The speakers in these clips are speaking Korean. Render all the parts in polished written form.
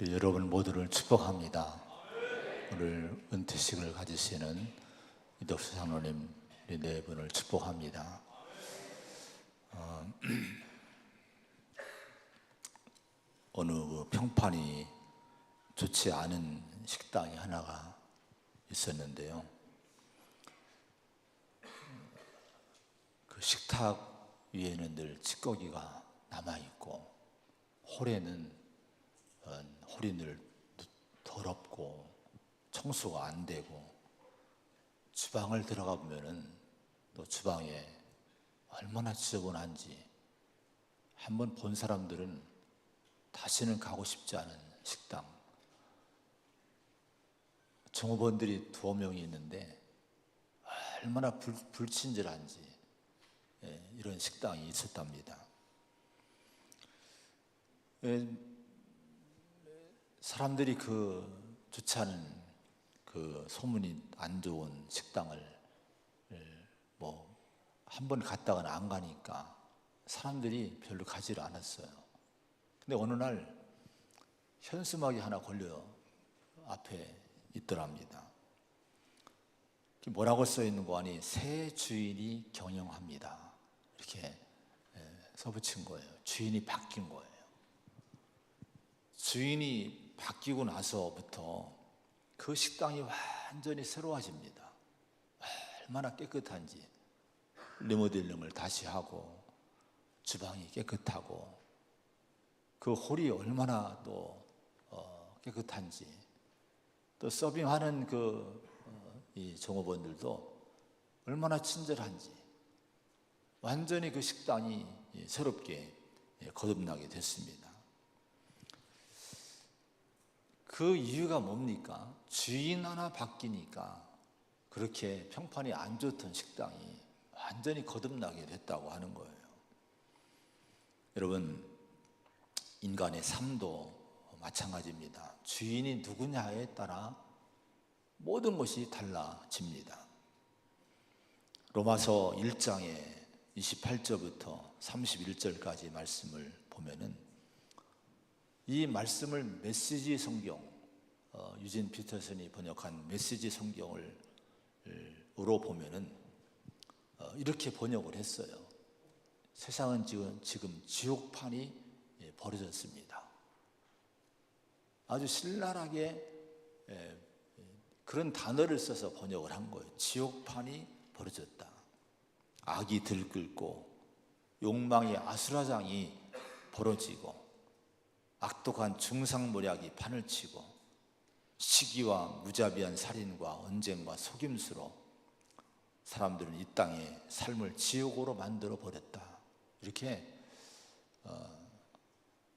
우리 여러분 모두를 축복합니다. 오늘 은퇴식을 가지시는 이덕수 장로님 우리 네 분을 축복합니다. 어느 평판이 좋지 않은 식당이 하나가 있었는데요. 그 식탁 위에는 늘 찌꺼기가 남아있고 홀에는 홀이 늘 더럽고 청소가 안 되고, 주방을 들어가 보면은 또 주방에 얼마나 지저분한지 한번 본 사람들은 다시는 가고 싶지 않은 식당. 종업원들이 2명이 있는데 얼마나 불친절한지 이런 식당이 있었답니다. 사람들이 좋지 않은 소문이 안 좋은 식당을 한 번 갔다가는 안 가니까 사람들이 별로 가지를 않았어요. 근데 어느 날 현수막이 하나 걸려 앞에 있더랍니다. 뭐라고 써 있는 거 아니, 새 주인이 경영합니다, 이렇게 써붙인 거예요. 주인이 바뀐 거예요. 주인이 바뀌고 나서부터 그 식당이 완전히 새로워집니다. 얼마나 깨끗한지, 리모델링을 다시 하고 주방이 깨끗하고 그 홀이 얼마나 또 깨끗한지, 또 서빙하는 이 종업원들도 얼마나 친절한지, 완전히 그 식당이 새롭게 거듭나게 됐습니다. 그 이유가 뭡니까? 주인 하나 바뀌니까 그렇게 평판이 안 좋던 식당이 완전히 거듭나게 됐다고 하는 거예요. 여러분, 인간의 삶도 마찬가지입니다. 주인이 누구냐에 따라 모든 것이 달라집니다. 로마서 1장에 28절부터 31절까지 말씀을 보면은, 이 말씀을 메시지 성경, 유진 피터슨이 번역한 메시지 성경으로 보면은 이렇게 번역을 했어요. 세상은 지금 지옥판이 벌어졌습니다. 아주 신랄하게 그런 단어를 써서 번역을 한 거예요. 지옥판이 벌어졌다. 악이 들끓고 욕망의 아수라장이 벌어지고 악독한 중상모략이 판을 치고 시기와 무자비한 살인과 언쟁과 속임수로 사람들은 이 땅에 삶을 지옥으로 만들어 버렸다. 이렇게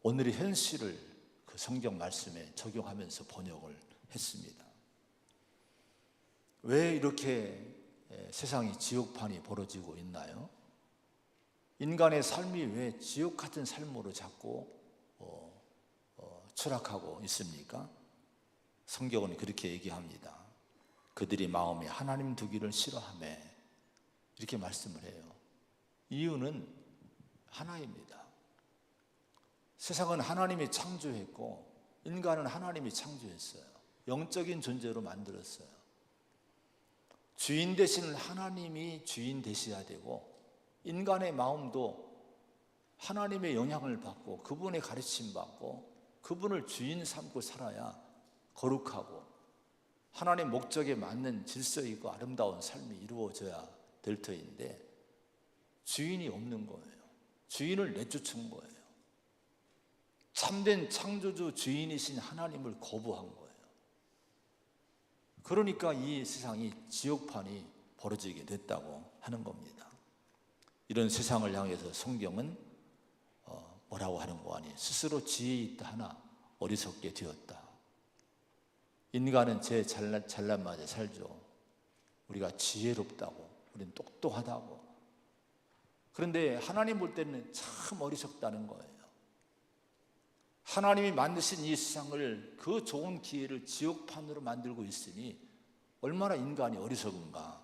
오늘의 현실을 그 성경 말씀에 적용하면서 번역을 했습니다. 왜 이렇게 세상이 지옥판이 벌어지고 있나요? 인간의 삶이 왜 지옥 같은 삶으로 자꾸 추락하고 있습니까? 성경은 그렇게 얘기합니다. 그들이 마음에 하나님 두기를 싫어하며, 이렇게 말씀을 해요. 이유는 하나입니다. 세상은 하나님이 창조했고 인간은 하나님이 창조했어요. 영적인 존재로 만들었어요. 주인 되시는 하나님이 주인 되셔야 되고, 인간의 마음도 하나님의 영향을 받고 그분의 가르침 받고 그분을 주인 삼고 살아야 거룩하고 하나님 목적에 맞는 질서 있고 아름다운 삶이 이루어져야 될 터인데, 주인이 없는 거예요. 주인을 내쫓은 거예요. 참된 창조주 주인이신 하나님을 거부한 거예요. 그러니까 이 세상이 지옥판이 벌어지게 됐다고 하는 겁니다. 이런 세상을 향해서 성경은 뭐라고 하는 거 아니, 스스로 지혜 있다 하나 어리석게 되었다. 인간은 제 잘난 맛에 살죠. 우리가 지혜롭다고, 우리는 똑똑하다고. 그런데 하나님 볼 때는 참 어리석다는 거예요. 하나님이 만드신 이 세상을, 그 좋은 기회를 지옥판으로 만들고 있으니 얼마나 인간이 어리석은가,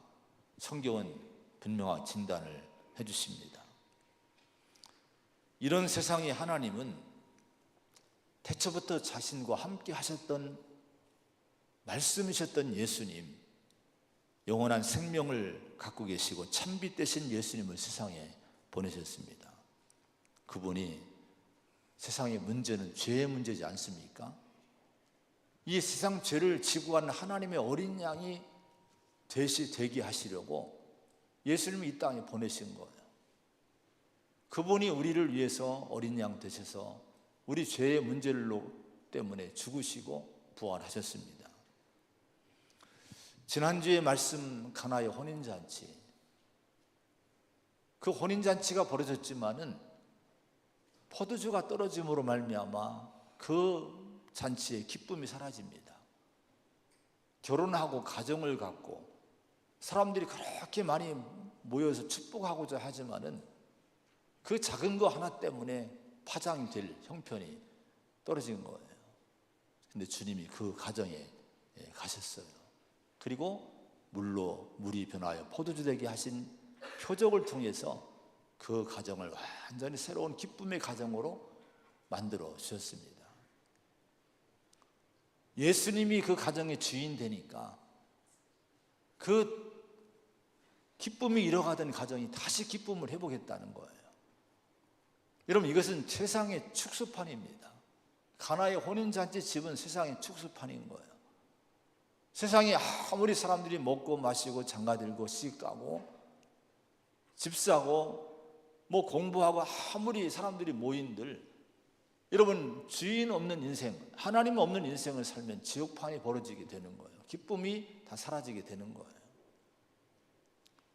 성경은 분명한 진단을 해주십니다. 이런 세상에 하나님은 태초부터 자신과 함께 하셨던 말씀이셨던 예수님, 영원한 생명을 갖고 계시고 참빛 되신 예수님을 세상에 보내셨습니다. 그분이 세상의 문제는 죄의 문제지 않습니까? 이 세상 죄를 지고 가는 하나님의 어린 양이 되게 하시려고 예수님이 이 땅에 보내신 거예요. 그분이 우리를 위해서 어린 양 되셔서 우리 죄의 문제를 때문에 죽으시고 부활하셨습니다. 지난주에 말씀 가나의 혼인잔치, 그 혼인잔치가 벌어졌지만은 포도주가 떨어짐으로 말미암아 그 잔치의 기쁨이 사라집니다. 결혼하고 가정을 갖고 사람들이 그렇게 많이 모여서 축복하고자 하지만은 그 작은 거 하나 때문에 파장이 될 형편이 떨어진 거예요. 근데 주님이 그 가정에 가셨어요. 그리고 물이 변하여 포도주 되게 하신 표적을 통해서 그 가정을 완전히 새로운 기쁨의 가정으로 만들어 주셨습니다. 예수님이 그 가정의 주인 되니까 그 기쁨이 잃어가던 가정이 다시 기쁨을 회복했다는 거예요. 여러분, 이것은 세상의 축소판입니다. 가나의 혼인잔치 집은 세상의 축소판인 거예요. 세상에 아무리 사람들이 먹고 마시고 장가들고 시집가고 집 사고 뭐 공부하고 아무리 사람들이 모인들, 여러분, 주인 없는 인생, 하나님 없는 인생을 살면 지옥판이 벌어지게 되는 거예요. 기쁨이 다 사라지게 되는 거예요.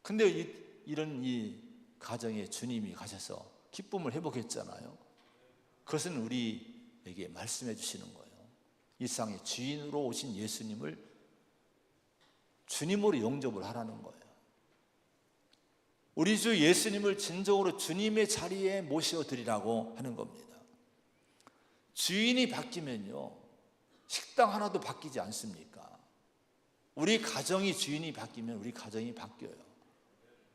근데 이런 이 가정에 주님이 가셔서 기쁨을 회복했잖아요. 그것은 우리에게 말씀해 주시는 거예요. 이 세상의 주인으로 오신 예수님을 주님으로 영접을 하라는 거예요. 우리 주 예수님을 진정으로 주님의 자리에 모셔드리라고 하는 겁니다. 주인이 바뀌면요, 식당 하나도 바뀌지 않습니까? 우리 가정이 주인이 바뀌면 우리 가정이 바뀌어요.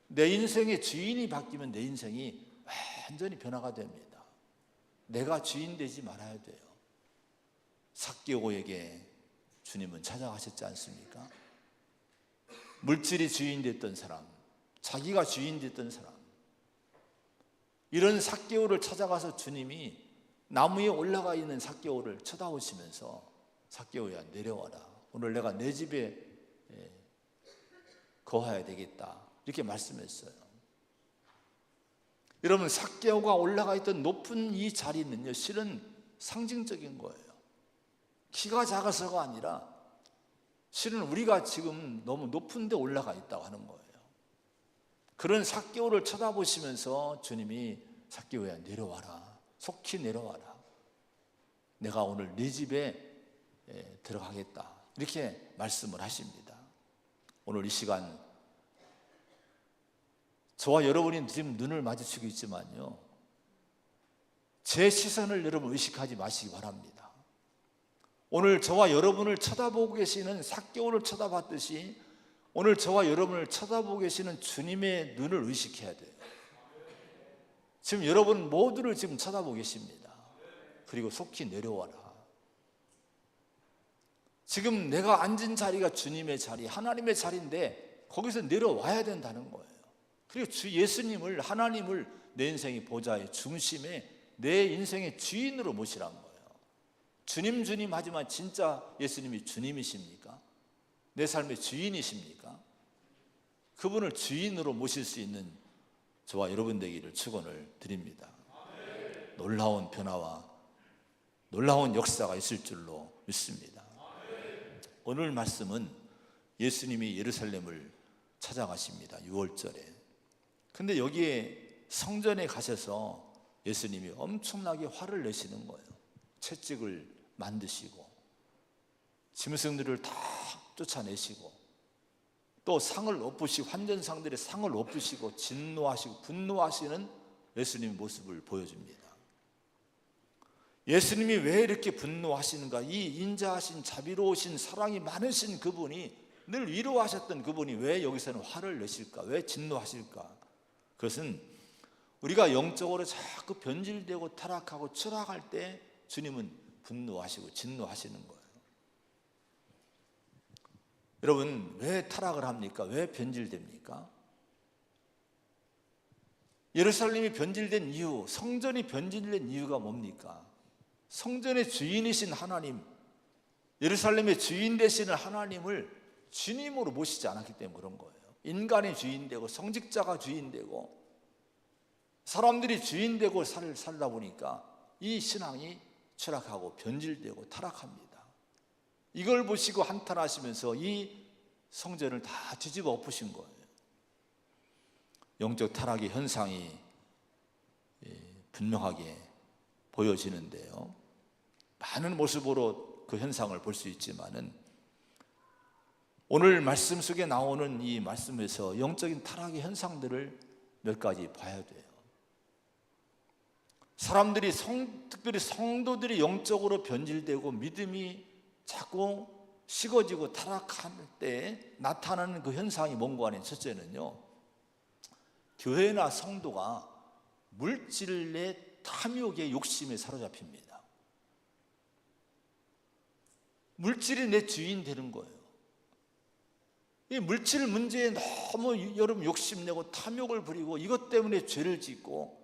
내 인생의 주인이 바뀌면 내 인생이 완전히 변화가 됩니다. 내가 주인 되지 말아야 돼요. 삭개오에게 주님은 찾아가셨지 않습니까? 물질이 주인 됐던 사람, 자기가 주인 됐던 사람, 이런 삭개오를 찾아가서 주님이 나무에 올라가 있는 삭개오를 쳐다보시면서 삭개오야, 내려와라. 오늘 내가 내 집에 거해야 되겠다, 이렇게 말씀했어요. 여러분, 삭개오가 올라가 있던 높은 이 자리는요, 실은 상징적인 거예요. 키가 작아서가 아니라 실은 우리가 지금 너무 높은 데 올라가 있다고 하는 거예요. 그런 삭개오를 쳐다보시면서 주님이 삭개오야, 내려와라. 속히 내려와라. 내가 오늘 네 집에 들어가겠다, 이렇게 말씀을 하십니다. 오늘 이 시간 저와 여러분이 지금 눈을 마주치고 있지만요, 제 시선을 여러분 의식하지 마시기 바랍니다. 오늘 저와 여러분을 쳐다보고 계시는 삭개오를 쳐다봤듯이 오늘 저와 여러분을 쳐다보고 계시는 주님의 눈을 의식해야 돼요. 지금 여러분 모두를 지금 쳐다보고 계십니다. 그리고 속히 내려와라. 지금 내가 앉은 자리가 주님의 자리, 하나님의 자리인데 거기서 내려와야 된다는 거예요. 그리고 주 예수님을, 하나님을 내 인생의 보좌의 중심에, 내 인생의 주인으로 모시라는 거예요. 주님 주님 하지만 진짜 예수님이 주님이십니까? 내 삶의 주인이십니까? 그분을 주인으로 모실 수 있는 저와 여러분 되기를 축원을 드립니다. 놀라운 변화와 놀라운 역사가 있을 줄로 믿습니다. 오늘 말씀은 예수님이 예루살렘을 찾아가십니다. 6월절에. 근데 여기에 성전에 가셔서 예수님이 엄청나게 화를 내시는 거예요. 채찍을 만드시고 짐승들을 다 쫓아내시고 또 상을 엎으시고, 환전상들의 상을 엎으시고 진노하시고 분노하시는 예수님의 모습을 보여줍니다. 예수님이 왜 이렇게 분노하시는가? 이 인자하신 자비로우신 사랑이 많으신 그분이, 늘 위로하셨던 그분이 왜 여기서는 화를 내실까? 왜 진노하실까? 그것은 우리가 영적으로 자꾸 변질되고 타락하고 추락할 때 주님은 분노하시고 진노하시는 거예요. 여러분, 왜 타락을 합니까? 왜 변질됩니까? 예루살렘이 변질된 이유, 성전이 변질된 이유가 뭡니까? 성전의 주인이신 하나님, 예루살렘의 주인 되시는 하나님을 주님으로 모시지 않았기 때문에 그런 거예요. 인간이 주인 되고 성직자가 주인 되고 사람들이 주인 되고 살다 보니까 이 신앙이 추락하고 변질되고 타락합니다. 이걸 보시고 한탄하시면서 이 성전을 다 뒤집어 엎으신 거예요. 영적 타락의 현상이 분명하게 보여지는데요. 많은 모습으로 그 현상을 볼 수 있지만은 오늘 말씀 속에 나오는 이 말씀에서 영적인 타락의 현상들을 몇 가지 봐야 돼요. 사람들이 특별히 성도들이 영적으로 변질되고 믿음이 자꾸 식어지고 타락할 때 나타나는 그 현상이 뭔가 하는 첫째는요, 교회나 성도가 물질의 탐욕의 욕심에 사로잡힙니다. 물질이 내 주인 되는 거예요. 이 물질 문제에 너무 여러분 욕심내고 탐욕을 부리고 이것 때문에 죄를 짓고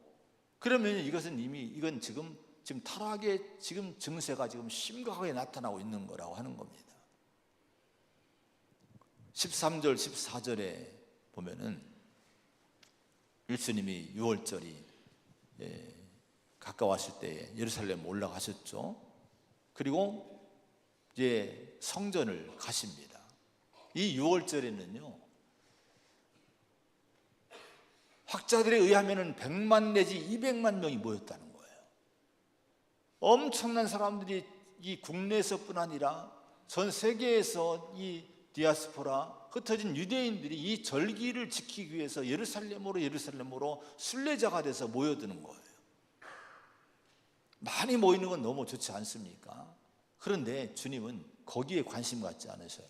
그러면 이건 지금 타락의 지금 증세가 지금 심각하게 나타나고 있는 거라고 하는 겁니다. 13절, 14절에 보면은 예수님이 6월절이 가까웠을 때 예루살렘 올라가셨죠. 그리고 이제 성전을 가십니다. 이 6월절에는요, 학자들에 의하면 100만 내지 200만 명이 모였다는 거예요. 엄청난 사람들이 이 국내에서뿐 아니라 전 세계에서 이 디아스포라 흩어진 유대인들이 이 절기를 지키기 위해서 예루살렘으로 순례자가 돼서 모여드는 거예요. 많이 모이는 건 너무 좋지 않습니까? 그런데 주님은 거기에 관심 갖지 않으셔요.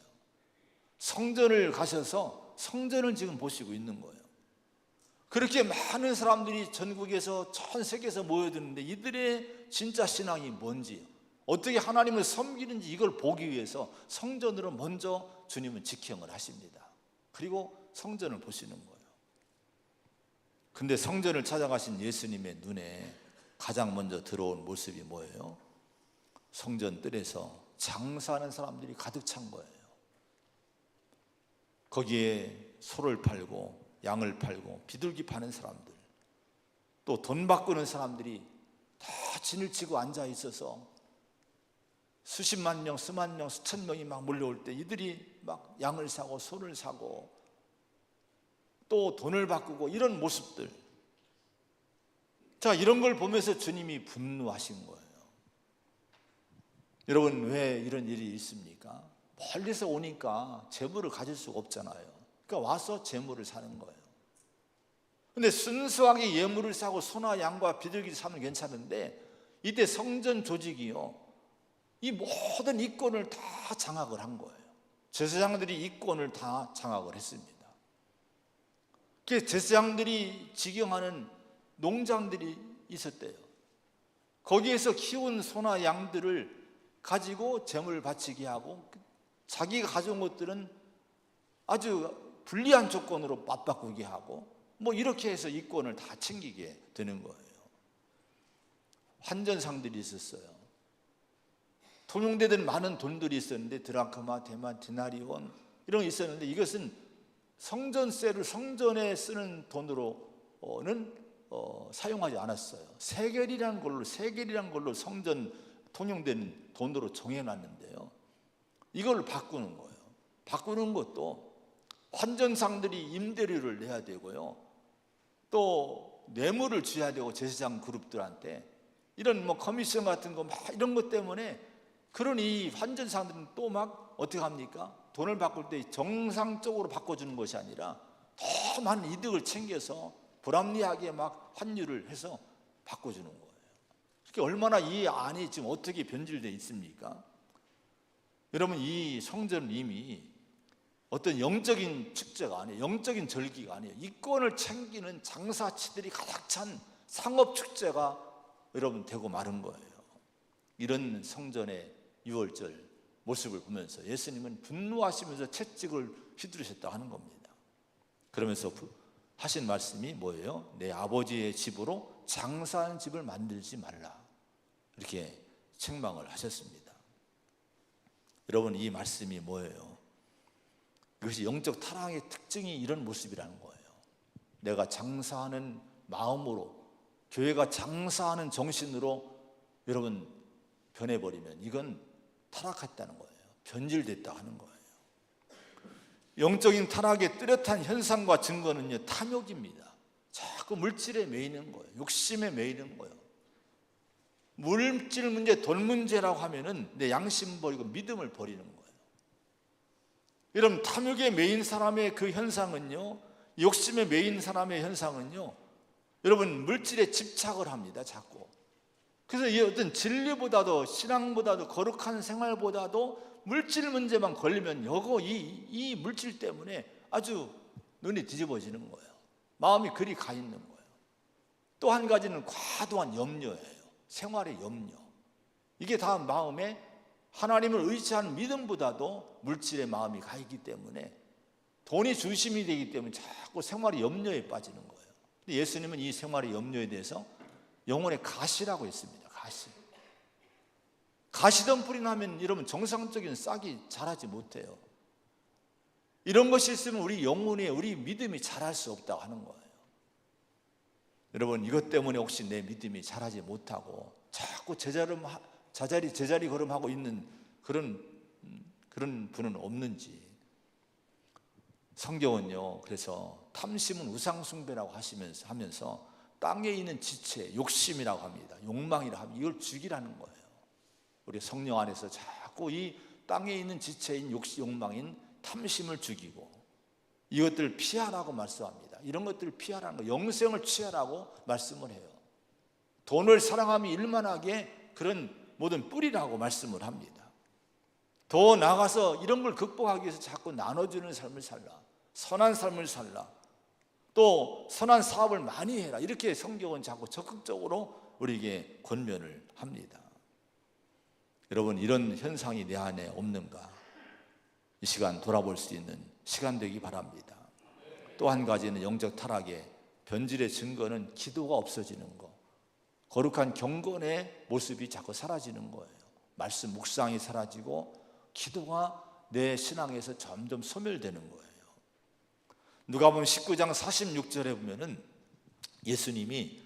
성전을 가셔서 성전을 지금 보시고 있는 거예요. 그렇게 많은 사람들이 전국에서 전 세계에서 모여드는데 이들의 진짜 신앙이 뭔지, 어떻게 하나님을 섬기는지 이걸 보기 위해서 성전으로 먼저 주님은 직행을 하십니다. 그리고 성전을 보시는 거예요. 근데 성전을 찾아가신 예수님의 눈에 가장 먼저 들어온 모습이 뭐예요? 성전 뜰에서 장사하는 사람들이 가득 찬 거예요. 거기에 소를 팔고 양을 팔고 비둘기 파는 사람들, 또 돈 바꾸는 사람들이 다 진을 치고 앉아 있어서 수십만 명, 수만 명, 수천 명이 막 몰려올 때 이들이 막 양을 사고 소를 사고 또 돈을 바꾸고 이런 모습들, 자, 이런 걸 보면서 주님이 분노하신 거예요. 여러분, 왜 이런 일이 있습니까? 멀리서 오니까 재물을 가질 수가 없잖아요. 그러니까 와서 재물을 사는 거예요. 근데 순수하게 예물을 사고 소나 양과 비둘기를 사면 괜찮은데 이때 성전 조직이요, 이 모든 이권을 다 장악을 한 거예요. 제사장들이 이권을 다 장악을 했습니다. 그 제사장들이 직영하는 농장들이 있었대요. 거기에서 키운 소나 양들을 가지고 제물을 바치게 하고 자기가 가져온 것들은 아주 불리한 조건으로 맞바꾸게 하고 뭐 이렇게 해서 이권을 다 챙기게 되는 거예요. 환전상들이 있었어요. 통용되던 많은 돈들이 있었는데 드라크마, 데만, 디나리온 이런 게 있었는데 이것은 성전세를 성전에 쓰는 돈으로는 사용하지 않았어요. 세겔이라는 걸로 성전 통용되는 돈으로 정해놨는데요, 이걸 바꾸는 거예요. 바꾸는 것도 환전상들이 임대료를 내야 되고요, 또 뇌물을 줘야 되고 제사장 그룹들한테 이런 뭐 커미션 같은 거 막 이런 것 때문에, 그러니 환전상들은 또 막 어떻게 합니까? 돈을 바꿀 때 정상적으로 바꿔주는 것이 아니라 더 많은 이득을 챙겨서 불합리하게 막 환율을 해서 바꿔주는 거예요. 그게 얼마나 이 안이 지금 어떻게 변질되어 있습니까? 여러분, 이 성전은 이미 어떤 영적인 축제가 아니에요. 영적인 절기가 아니에요. 이권을 챙기는 장사치들이 가득 찬 상업 축제가 여러분 되고 마른 거예요. 이런 성전의 유월절 모습을 보면서 예수님은 분노하시면서 채찍을 휘두르셨다고 하는 겁니다. 그러면서 하신 말씀이 뭐예요? 내 아버지의 집으로 장사하는 집을 만들지 말라, 이렇게 책망을 하셨습니다. 여러분, 이 말씀이 뭐예요? 이것이 영적 타락의 특징이 이런 모습이라는 거예요. 내가 장사하는 마음으로, 교회가 장사하는 정신으로 여러분 변해버리면 이건 타락했다는 거예요. 변질됐다 하는 거예요. 영적인 타락의 뚜렷한 현상과 증거는요, 탐욕입니다. 자꾸 물질에 매이는 거예요. 욕심에 매이는 거예요. 물질 문제, 돈 문제라고 하면은 내 양심 버리고 믿음을 버리는 거예요. 여러분, 탐욕에 매인 사람의 그 현상은요, 욕심에 매인 사람의 현상은요, 여러분 물질에 집착을 합니다. 자꾸. 그래서 이 어떤 진리보다도, 신앙보다도, 거룩한 생활보다도 물질 문제만 걸리면 이 물질 때문에 아주 눈이 뒤집어지는 거예요. 마음이 그리 가 있는 거예요. 또 한 가지는 과도한 염려예요. 생활의 염려. 이게 다 마음에 하나님을 의지하는 믿음보다도 물질의 마음이 가 있기 때문에, 돈이 중심이 되기 때문에 자꾸 생활의 염려에 빠지는 거예요. 근데 예수님은 이 생활의 염려에 대해서 영혼의 가시라고 했습니다. 가시덤불이 나면 여러분 정상적인 싹이 자라지 못해요. 이런 것이 있으면 우리 영혼이, 우리 믿음이 자랄 수 없다고 하는 거예요. 여러분, 이것 때문에 혹시 내 믿음이 자라지 못하고 자꾸 제자리 걸음하고 있는 그런 분은 없는지. 성경은요, 그래서 탐심은 우상숭배라고 하면서 땅에 있는 지체, 욕심이라고 합니다. 욕망이라고 합니다. 이걸 죽이라는 거예요. 우리 성령 안에서 자꾸 이 땅에 있는 지체인 욕망인 탐심을 죽이고 이것들을 피하라고 말씀합니다. 이런 것들을 피하라는 거, 영생을 취하라고 말씀을 해요. 돈을 사랑하며 일만하게 그런 모든 뿌리라고 말씀을 합니다. 더 나아가서 이런 걸 극복하기 위해서 자꾸 나눠주는 삶을 살라, 선한 삶을 살라, 또 선한 사업을 많이 해라, 이렇게 성경은 자꾸 적극적으로 우리에게 권면을 합니다. 여러분, 이런 현상이 내 안에 없는가, 이 시간 돌아볼 수 있는 시간 되기 바랍니다. 또 한 가지는 영적 타락의 변질의 증거는 기도가 없어지는 거, 거룩한 경건의 모습이 자꾸 사라지는 거예요. 말씀 묵상이 사라지고 기도가 내 신앙에서 점점 소멸되는 거예요. 누가복음 19장 46절에 보면은 예수님이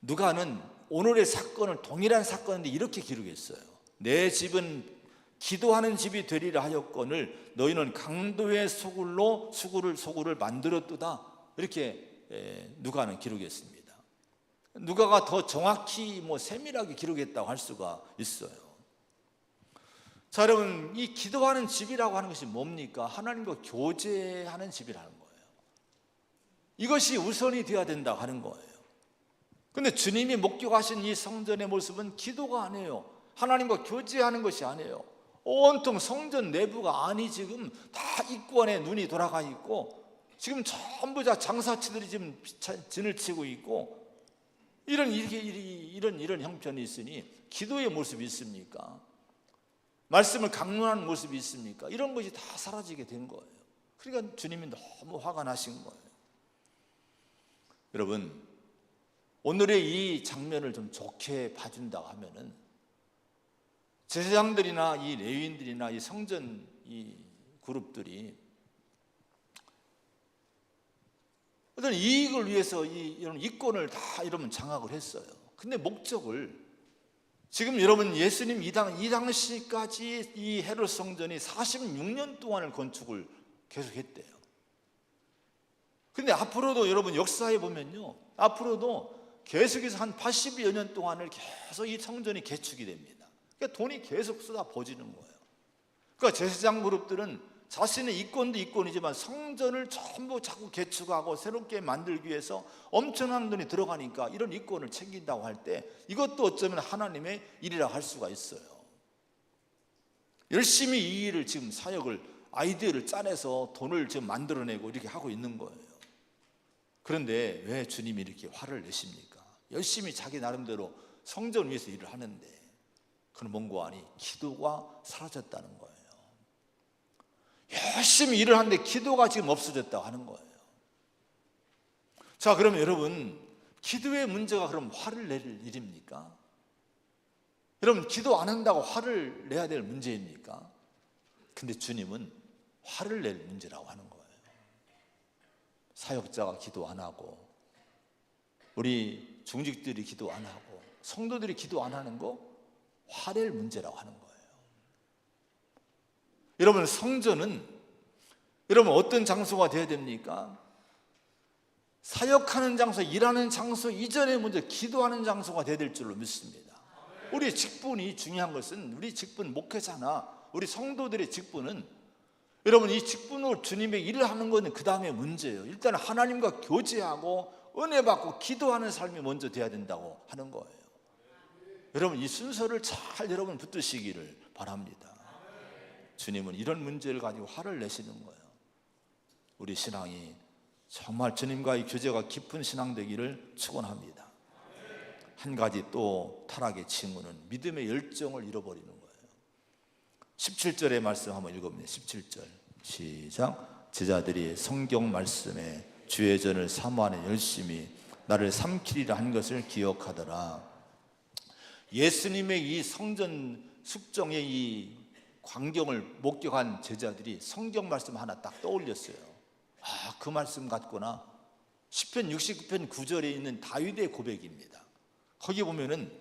누가는 오늘의 사건을 동일한 사건인데 이렇게 기록했어요. 내 집은 기도하는 집이 되리라 하였거늘 너희는 강도의 소굴을 만들었도다, 이렇게 누가는 기록했습니다. 누가가 더 정확히 세밀하게 기록했다고 할 수가 있어요. 자, 여러분, 이 기도하는 집이라고 하는 것이 뭡니까? 하나님과 교제하는 집이라는 거예요. 이것이 우선이 되어야 된다고 하는 거예요. 그런데 주님이 목격하신 이 성전의 모습은 기도가 아니에요. 하나님과 교제하는 것이 아니에요. 온통 성전 내부가 안이 지금 다 입구안에 눈이 돌아가 있고, 지금 전부 다 장사치들이 지금 진을 치고 있고, 이런 형편이 있으니 기도의 모습이 있습니까? 말씀을 강론하는 모습이 있습니까? 이런 것이 다 사라지게 된 거예요. 그러니까 주님이 너무 화가 나신 거예요. 여러분, 오늘의 이 장면을 좀 좋게 봐준다고 하면은 제사장들이나 이 레위인들이나 이 성전 이 그룹들이 어떤 이익을 위해서 이런 이권을 다 여러분 장악을 했어요. 근데 목적을, 지금 여러분 예수님 이 당시까지 이 헤롯 성전이 46년 동안을 건축을 계속했대요. 근데 앞으로도 여러분 역사에 보면요, 앞으로도 계속해서 한 80여 년 동안을 계속 이 성전이 개축이 됩니다. 그러니까 돈이 계속 쏟아부어지는 거예요. 그러니까 제사장 그룹들은 자신의 이권도 이권이지만 성전을 전부 자꾸 개축하고 새롭게 만들기 위해서 엄청난 돈이 들어가니까 이런 이권을 챙긴다고 할 때 이것도 어쩌면 하나님의 일이라고 할 수가 있어요. 열심히 이 일을 지금 사역을, 아이디어를 짜내서 돈을 지금 만들어내고 이렇게 하고 있는 거예요. 그런데 왜 주님이 이렇게 화를 내십니까? 열심히 자기 나름대로 성전을 위해서 일을 하는데 그는 뭔고 하니 기도가 사라졌다는 거예요. 열심히 일을 하는데 기도가 지금 없어졌다고 하는 거예요. 자, 그러면 여러분, 기도의 문제가 그럼 화를 낼 일입니까? 여러분, 기도 안 한다고 화를 내야 될 문제입니까? 근데 주님은 화를 낼 문제라고 하는 거예요. 사역자가 기도 안 하고, 우리 중직들이 기도 안 하고, 성도들이 기도 안 하는 거 화낼 문제라고 하는 거예요. 여러분, 성전은 여러분 어떤 장소가 되어야 됩니까? 사역하는 장소, 일하는 장소 이전에 먼저 기도하는 장소가 되어야 될 줄로 믿습니다. 우리 직분이 중요한 것은, 우리 직분, 목회자나 우리 성도들의 직분은, 여러분 이 직분으로 주님의 일을 하는 것은 그 다음에 문제예요. 일단 하나님과 교제하고 은혜 받고 기도하는 삶이 먼저 돼야 된다고 하는 거예요. 여러분 이 순서를 잘 여러분 붙드시기를 바랍니다. 주님은 이런 문제를 가지고 화를 내시는 거예요. 우리 신앙이 정말 주님과의 교제가 깊은 신앙 되기를 축원합니다. 한 가지 또 타락의 징후는 믿음의 열정을 잃어버리는 거예요. 17절의 말씀 한번 읽어봅니다. 17절 시작. 제자들이 성경 말씀에 주의 전을 사모하는 열심히 나를 삼키리라 한 것을 기억하더라. 예수님의 이 성전 숙정의 이 광경을 목격한 제자들이 성경 말씀 하나 딱 떠올렸어요. 아, 그 말씀 같구나. 시편 69편 9절에 있는 다윗의 고백입니다. 거기 보면은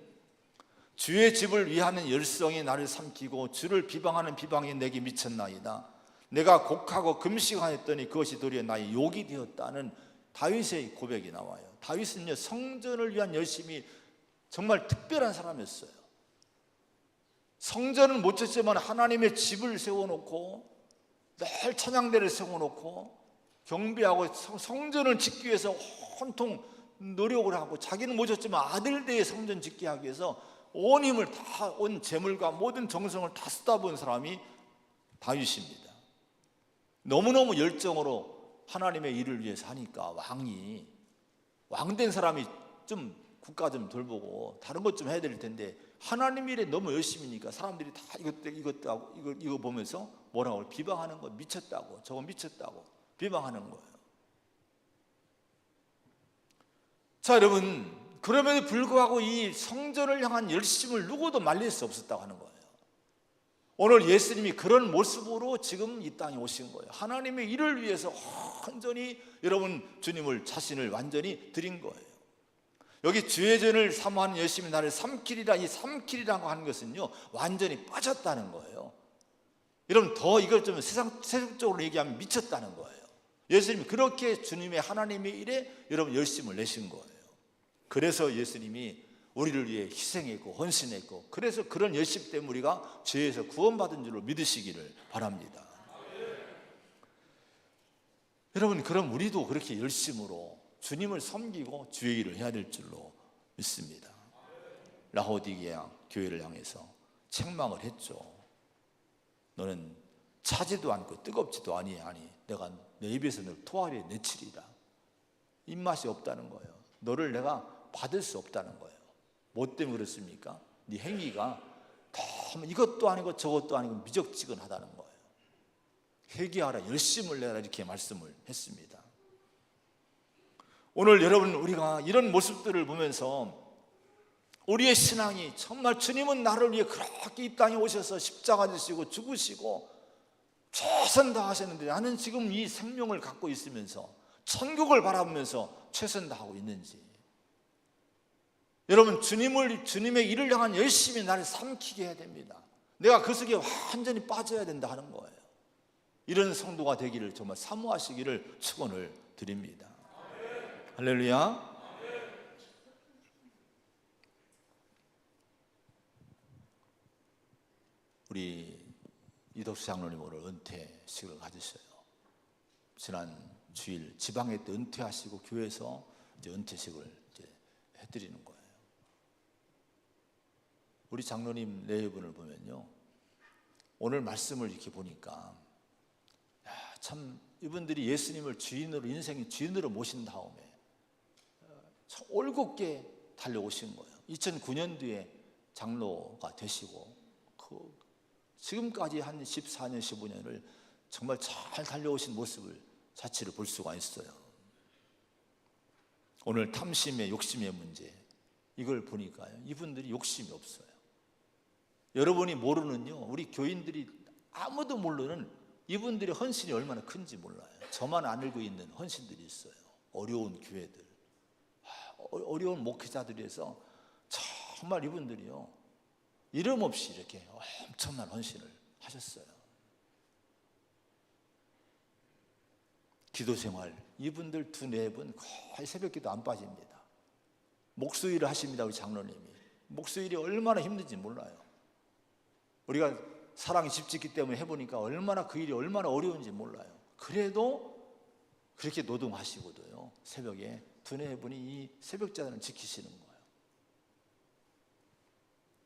주의 집을 위하는 열성이 나를 삼키고 주를 비방하는 비방이 내게 미쳤나이다. 내가 곡하고 금식하였더니 그것이 도리어 나의 욕이 되었다는 다윗의 고백이 나와요. 다윗은요, 성전을 위한 열심이 정말 특별한 사람이었어요. 성전은 못 짓지만 하나님의 집을 세워놓고 늘 찬양대를 세워놓고 경배하고 성전을 짓기 위해서 온통 노력을 하고, 자기는 못 짓지만 아들들의 성전 짓게 하기 위해서 온 힘을 다, 온 재물과 모든 정성을 다 쏟아부은 사람이 다윗입니다. 너무너무 열정으로 하나님의 일을 위해서 하니까 왕된 사람이 좀 국가 좀 돌보고 다른 것 좀 해야 될 텐데, 하나님 일에 너무 열심히니까 사람들이 다 이거 보면서 뭐라고 비방하는 거, 미쳤다고, 저거 미쳤다고 비방하는 거예요. 자, 여러분, 그럼에도 불구하고 이 성전을 향한 열심을 누구도 말릴 수 없었다고 하는 거예요. 오늘 예수님이 그런 모습으로 지금 이 땅에 오신 거예요. 하나님의 일을 위해서 완전히 여러분 주님을, 자신을 완전히 드린 거예요. 여기 주의 전을 사모하는 열심히 나를 삼키리라, 이 삼키리라고 하는 것은요, 완전히 빠졌다는 거예요. 여러분, 더 이걸 좀 세상적으로 얘기하면 미쳤다는 거예요. 예수님이 그렇게 주님의 하나님의 일에 여러분 열심을 내신 거예요. 그래서 예수님이 우리를 위해 희생했고 헌신했고, 그래서 그런 열심 때문에 우리가 죄에서 구원받은 줄로 믿으시기를 바랍니다. 여러분, 그럼 우리도 그렇게 열심으로 주님을 섬기고 주의 일을 해야 될 줄로 믿습니다. 라오디게아 교회를 향해서 책망을 했죠. 너는 차지도 않고 뜨겁지도 아니하니 내가 내 입에서 널 토하리에 내치리라. 입맛이 없다는 거예요. 너를 내가 받을 수 없다는 거예요. 뭐 때문에 그렇습니까? 네 행위가 너무 이것도 아니고 저것도 아니고 미적지근하다는 거예요. 회개하라, 열심을 내라, 이렇게 말씀을 했습니다. 오늘 여러분, 우리가 이런 모습들을 보면서 우리의 신앙이 정말, 주님은 나를 위해 그렇게 이 땅에 오셔서 십자가 지시고 죽으시고 최선 다하셨는데 나는 지금 이 생명을 갖고 있으면서 천국을 바라보면서 최선 다하고 있는지, 여러분, 주님의 일을 향한 열심히 나를 삼키게 해야 됩니다. 내가 그 속에 완전히 빠져야 된다 하는 거예요. 이런 성도가 되기를 정말 사모하시기를 축원을 드립니다. 할렐루야. 우리 이덕수 장로님 오늘 은퇴식을 가지셔요. 지난 주일 지방에 때 은퇴하시고 교회에서 이제 은퇴식을 이제 해드리는 거예요. 우리 장로님 네 분을 보면요, 오늘 말씀을 이렇게 보니까 참 이분들이 예수님을 주인으로, 인생의 주인으로 모신 다음에 참 올곧게 달려오신 거예요. 2009년도에 장로가 되시고 지금까지 한 14년, 15년을 정말 잘 달려오신 모습을 자체를 볼 수가 있어요. 오늘 탐심의 욕심의 문제, 이걸 보니까요, 이분들이 욕심이 없어요. 여러분이 모르는요, 우리 교인들이 아무도 모르는 이분들의 헌신이 얼마나 큰지 몰라요. 저만 안 알고 있는 헌신들이 있어요. 어려운 교회들, 어려운 목회자들에서 정말 이분들이요, 이름 없이 이렇게 엄청난 헌신을 하셨어요. 기도 생활, 이분들 2-4분 거의 새벽기도 안 빠집니다. 목수일을 하십니다. 우리 장로님이. 목수일이 얼마나 힘든지 몰라요. 우리가 사랑이 집 짓기 때문에 해보니까 얼마나 그 일이 얼마나 어려운지 몰라요. 그래도 그렇게 노동하시고도요, 새벽에 2-4분이 이 새벽자들을 지키시는 거예요.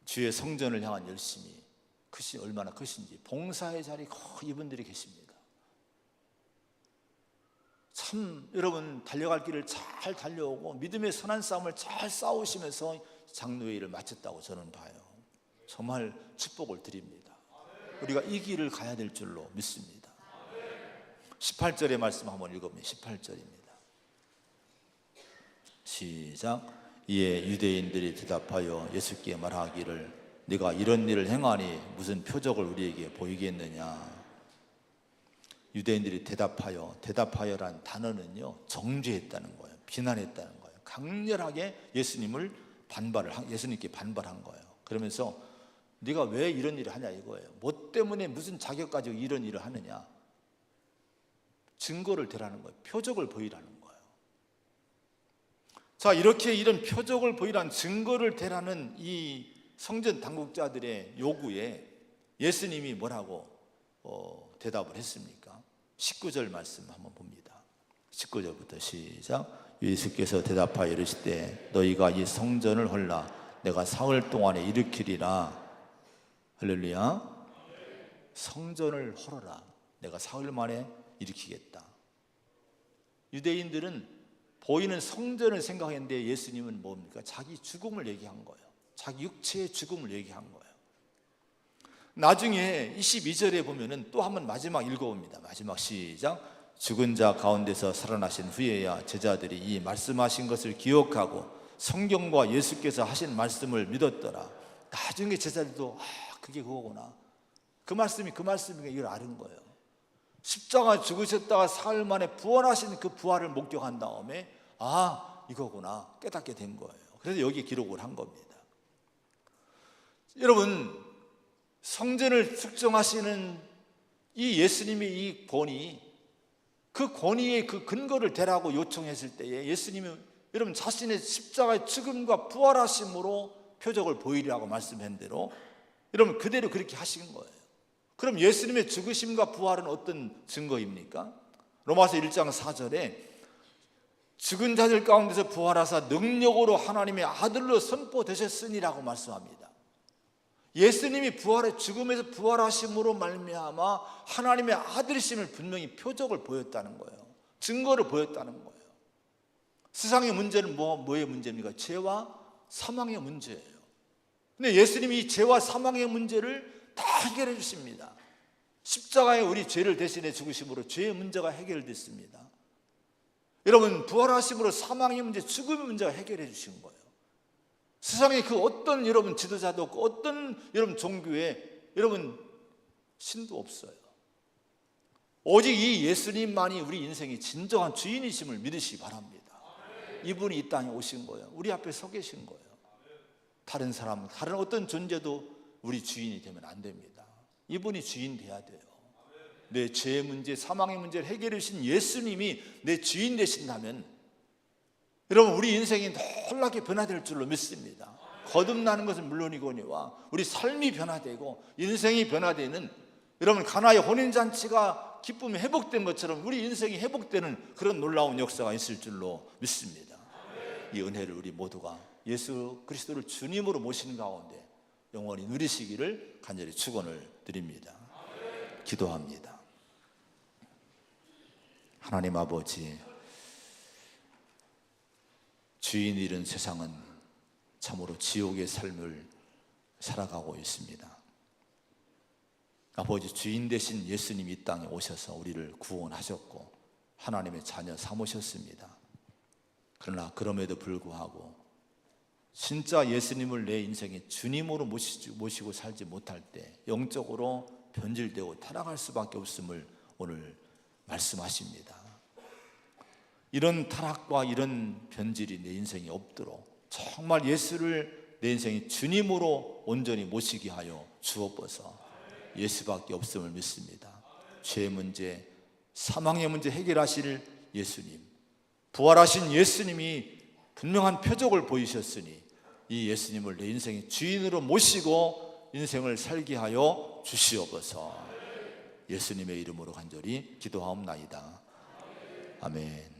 주의 성전을 향한 열심이 얼마나 크신지, 봉사의 자리 거의 이분들이 계십니다. 참 여러분, 달려갈 길을 잘 달려오고 믿음의 선한 싸움을 잘 싸우시면서 장로의 일을 마쳤다고 저는 봐요. 정말 축복을 드립니다. 우리가 이 길을 가야 될 줄로 믿습니다. 18절의 말씀 한번 읽어보면 18절입니다. 시작. 이에 유대인들이 대답하여 예수께 말하기를 네가 이런 일을 행하니 무슨 표적을 우리에게 보이겠느냐. 유대인들이 대답하여란 단어는요, 정죄했다는 거예요. 비난했다는 거예요. 강렬하게 예수님께 반발한 거예요. 그러면서 네가 왜 이런 일을 하냐 이거예요. 뭐 때문에 무슨 자격 가지고 이런 일을 하느냐. 증거를 대라는 거예요. 표적을 보이라는 거예요. 자, 이렇게 이런 표적을 보이라는 증거를 대라는 이 성전 당국자들의 요구에 예수님이 뭐라고 대답을 했습니까? 19절 말씀 한번 봅니다. 19절부터 시작. 예수께서 대답하여 이르시되 너희가 이 성전을 헐라 내가 사흘 동안에 일으키리라. 할렐루야. 성전을 헐어라, 내가 사흘 만에 일으키겠다. 유대인들은 보이는 성전을 생각했는데 예수님은 뭡니까? 자기 죽음을 얘기한 거예요. 자기 육체의 죽음을 얘기한 거예요. 나중에 22절에 보면은 또 한번 마지막 읽어봅니다. 마지막 시작. 죽은 자 가운데서 살아나신 후에야 제자들이 이 말씀하신 것을 기억하고 성경과 예수께서 하신 말씀을 믿었더라. 나중에 제자들도 그게 그거구나, 그 말씀이 그 말씀이니까 이걸 아는 거예요. 십자가 죽으셨다가 사흘 만에 부활하신 그 부활을 목격한 다음에 이거구나 깨닫게 된 거예요. 그래서 여기 기록을 한 겁니다. 여러분, 성전을 측정하시는 이 예수님의 이 권위, 그 권위의 그 근거를 대라고 요청했을 때에 예수님이 여러분 자신의 십자가의 죽음과 부활하심으로 표적을 보이라고 말씀한 대로 여러분 그대로 그렇게 하신 거예요. 그럼 예수님의 죽으심과 부활은 어떤 증거입니까? 로마서 1장 4절에 죽은 자들 가운데서 부활하사 능력으로 하나님의 아들로 선포되셨으니라고 말씀합니다. 예수님이 죽음에서 부활하심으로 말미암아 하나님의 아들이심을 분명히 표적을 보였다는 거예요. 증거를 보였다는 거예요. 세상의 문제는 뭐의 문제입니까? 죄와 사망의 문제예요. 근데 예수님이 이 죄와 사망의 문제를 다 해결해 주십니다. 십자가에 우리 죄를 대신해 죽으심으로 죄의 문제가 해결됐습니다. 여러분, 부활하심으로 사망의 문제, 죽음의 문제가 해결해 주신 거예요. 세상에 그 어떤 여러분 지도자도 없고 어떤 여러분 종교에 여러분 신도 없어요. 오직 이 예수님만이 우리 인생의 진정한 주인이심을 믿으시기 바랍니다. 이분이 이 땅에 오신 거예요. 우리 앞에 서 계신 거예요. 다른 사람, 다른 어떤 존재도 우리 주인이 되면 안 됩니다. 이분이 주인 돼야 돼요. 내 죄의 문제, 사망의 문제를 해결해 주신 예수님이 내 주인 되신다면 여러분 우리 인생이 놀랍게 변화될 줄로 믿습니다. 거듭나는 것은 물론이거니와 우리 삶이 변화되고 인생이 변화되는, 여러분 가나의 혼인잔치가 기쁨이 회복된 것처럼 우리 인생이 회복되는 그런 놀라운 역사가 있을 줄로 믿습니다. 이 은혜를 우리 모두가 예수 그리스도를 주님으로 모시는 가운데 영원히 누리시기를 간절히 축원을 드립니다. 기도합니다. 하나님 아버지, 주인 잃은 세상은 참으로 지옥의 삶을 살아가고 있습니다. 아버지, 주인 되신 예수님이 이 땅에 오셔서 우리를 구원하셨고 하나님의 자녀 삼으셨습니다. 그러나 그럼에도 불구하고 진짜 예수님을 내 인생의 주님으로 모시고 살지 못할 때 영적으로 변질되고 타락할 수밖에 없음을 오늘 말씀하십니다. 이런 타락과 이런 변질이 내 인생에 없도록 정말 예수를 내 인생의 주님으로 온전히 모시게 하여 주옵소서. 예수밖에 없음을 믿습니다. 죄의 문제, 사망의 문제 해결하실 예수님, 부활하신 예수님이 분명한 표적을 보이셨으니 이 예수님을 내 인생의 주인으로 모시고 인생을 살게 하여 주시옵소서. 예수님의 이름으로 간절히 기도하옵나이다. 아멘.